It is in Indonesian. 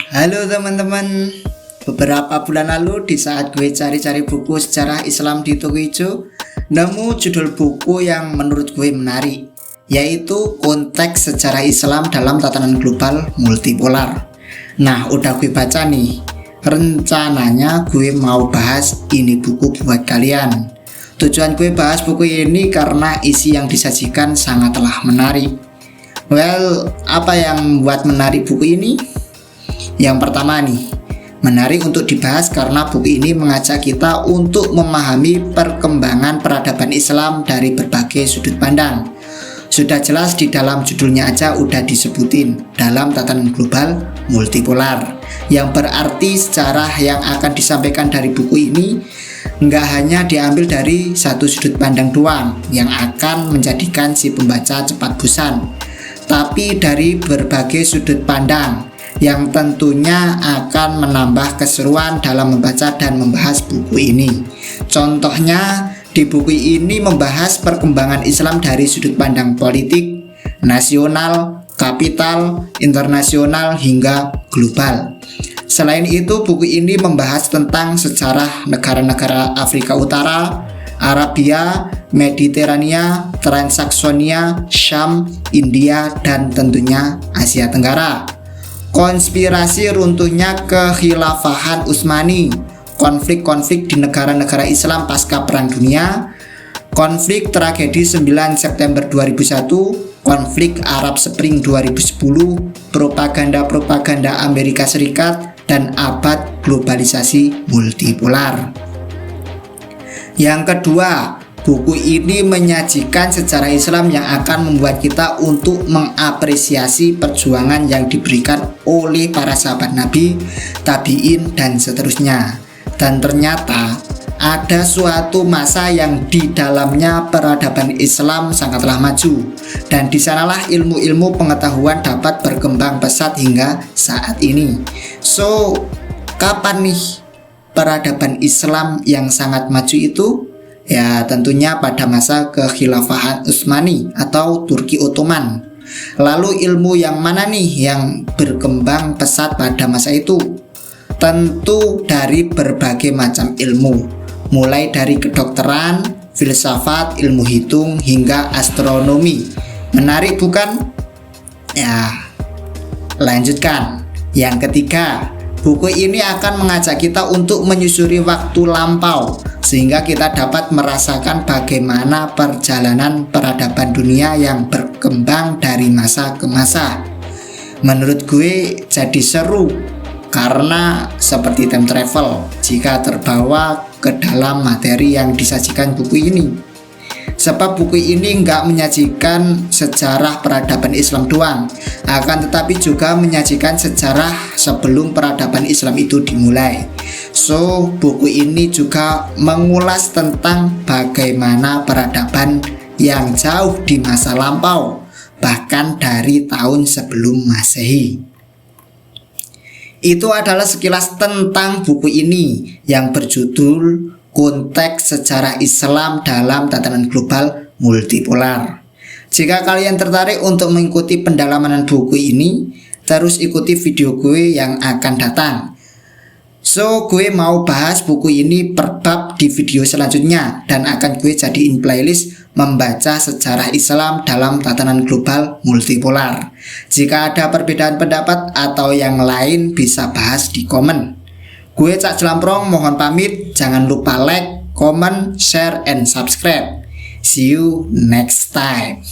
Halo teman-teman, beberapa bulan lalu di saat gue cari-cari buku sejarah Islam di toko hijau, nemu judul buku yang menurut gue menarik, yaitu Konteks Sejarah Islam dalam Tatanan Global Multipolar. Nah, udah gue baca nih, rencananya gue mau bahas ini buku buat kalian. Tujuan gue bahas buku ini karena isi yang disajikan sangatlah menarik. Well, apa yang membuat menarik buku ini? Yang pertama nih, menarik untuk dibahas karena buku ini mengajak kita untuk memahami perkembangan peradaban Islam dari berbagai sudut pandang. Sudah jelas di dalam judulnya aja udah disebutin dalam tatanan global multipolar, yang berarti sejarah yang akan disampaikan dari buku ini nggak hanya diambil dari satu sudut pandang doang yang akan menjadikan si pembaca cepat bosan, tapi dari berbagai sudut pandang yang tentunya akan menambah keseruan dalam membaca dan membahas buku ini. Contohnya, di buku ini membahas perkembangan Islam dari sudut pandang politik, nasional, kapital, internasional, hingga global. Selain itu, buku ini membahas tentang sejarah negara-negara Afrika Utara, Arabia, Mediterania, Transaksonia, Syam, India, dan tentunya Asia Tenggara. Konspirasi runtuhnya kekhilafahan Utsmani, konflik-konflik di negara-negara Islam pasca Perang Dunia, konflik tragedi 9 September 2001, konflik Arab Spring 2010, propaganda Amerika Serikat, dan abad globalisasi multipolar. Yang kedua, buku ini menyajikan sejarah Islam yang akan membuat kita untuk mengapresiasi perjuangan yang diberikan oleh para sahabat Nabi, tabi'in, dan seterusnya. Dan ternyata ada suatu masa yang di dalamnya peradaban Islam sangatlah maju, dan disanalah ilmu-ilmu pengetahuan dapat berkembang pesat hingga saat ini. So, kapan nih peradaban Islam yang sangat maju itu? Ya, tentunya pada masa kekhilafahan Utsmani atau Turki Ottoman. Lalu ilmu yang mana nih yang berkembang pesat pada masa itu? Tentu dari berbagai macam ilmu, mulai dari kedokteran, filsafat, ilmu hitung, hingga astronomi. Menarik bukan? Ya, lanjutkan. Yang ketiga, buku ini akan mengajak kita untuk menyusuri waktu lampau, sehingga kita dapat merasakan bagaimana perjalanan peradaban dunia yang berkembang dari masa ke masa. Menurut gue jadi seru, karena seperti time travel jika terbawa ke dalam materi yang disajikan buku ini. Sebab buku ini nggak menyajikan sejarah peradaban Islam doang, akan tetapi juga menyajikan sejarah sebelum peradaban Islam itu dimulai. So, buku ini juga mengulas tentang bagaimana peradaban yang jauh di masa lampau, bahkan dari tahun sebelum Masehi. Itu adalah sekilas tentang buku ini yang berjudul Konteks Sejarah Islam dalam Tatanan Global Multipolar. Jika kalian tertarik untuk mengikuti pendalaman buku ini, terus ikuti video gue yang akan datang. So, gue mau bahas buku ini per bab di video selanjutnya, dan akan gue jadiin playlist membaca sejarah Islam dalam tatanan global multipolar. Jika ada perbedaan pendapat atau yang lain, bisa bahas di komen. Gue Cak Jelamprong mohon pamit, jangan lupa like, comment, share, and subscribe. See you next time.